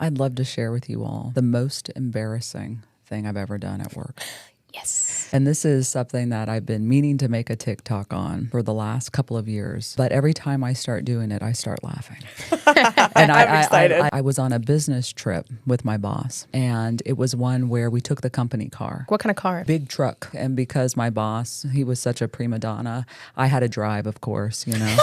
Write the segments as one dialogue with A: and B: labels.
A: I'd love to share with you all the most embarrassing thing I've ever done at work.
B: Yes.
A: And this is something that I've been meaning to make a TikTok on for the last couple of years. But every time I start doing it, I start laughing. And
B: I'm excited.
A: I was on a business trip with my boss, and it was one where we took the company car.
B: What kind of car?
A: Big truck. And because my boss, he was such a prima donna, I had to drive, of course, you know.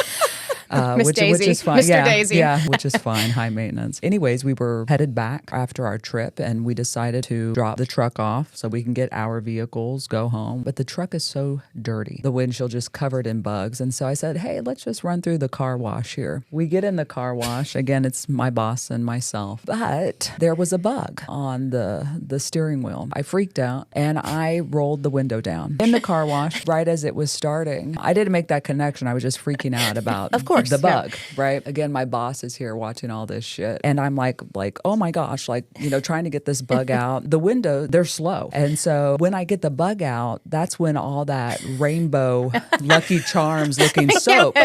A: Which is fine.
B: Mr. Daisy.
A: Yeah, which is fine. High maintenance. Anyways, we were headed back after our trip, and we decided to drop the truck off so we can get our vehicles, go home. But the truck is so dirty. The windshield just covered in bugs. And so I said, hey, let's just run through the car wash here. We get in the car wash. Again, it's my boss and myself. But there was a bug on the steering wheel. I freaked out, and I rolled the window down in the car wash right as it was starting. I didn't make that connection. I was just freaking out about
B: Of course,
A: the bug, right? Again, my boss is here watching all this shit. And I'm like, oh my gosh, like, you know, trying to get this bug out. The window, they're slow. And so when I get the bug out, that's when all that rainbow Lucky Charms looking soap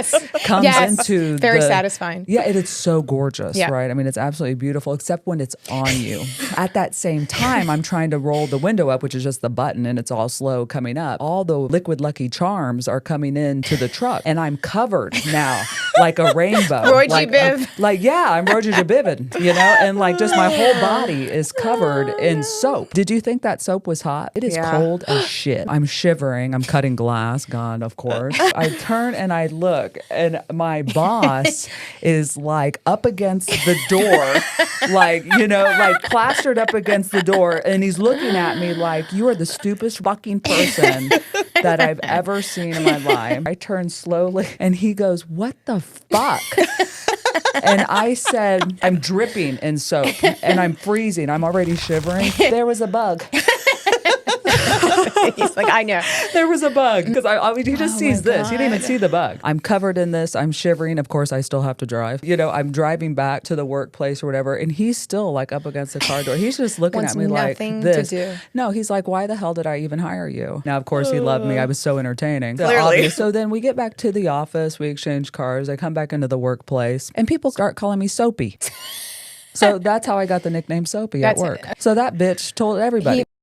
A: comes into
B: very satisfying.
A: Yeah, it's so gorgeous,
B: Yeah.
A: right? I mean, it's absolutely beautiful, except when it's on you. At that same time, I'm trying to roll the window up, which is just the button, and it's all slow coming up. All the liquid Lucky Charms are coming into the truck, and I'm covered now like a rainbow.
B: Roy G.
A: like,
B: Biv.
A: Yeah, I'm Roy G. Biv, you know, and like just my whole body is covered in soap. Did you think that soap was hot? It is cold as shit. I'm shivering. I'm cutting glass. God, of course. I turn and I look, and my boss is like up against the door, like, you know, like plastered up against the door, and he's looking at me like, you are the stupidest fucking person that I've ever seen in my life. I turn slowly, and he goes, what the fuck? And I said, I'm dripping in soap, and I'm freezing. I'm already shivering. There was a bug.
B: He's like, I know.
A: There was a bug. Because I mean, he just sees this. He didn't even see the bug. I'm covered in this. I'm shivering. Of course, I still have to drive. You know, I'm driving back to the workplace or whatever, and he's still like up against the car door. He's just looking at me like this.
B: To do.
A: No, he's like, why the hell did I even hire you? Now, of course, he loved me. I was so entertaining. So,
B: Clearly.
A: so then we get back to the office. We exchange cars. I come back into the workplace, and people start calling me Soapy. So that's how I got the nickname Soapy at work. So that bitch told everybody.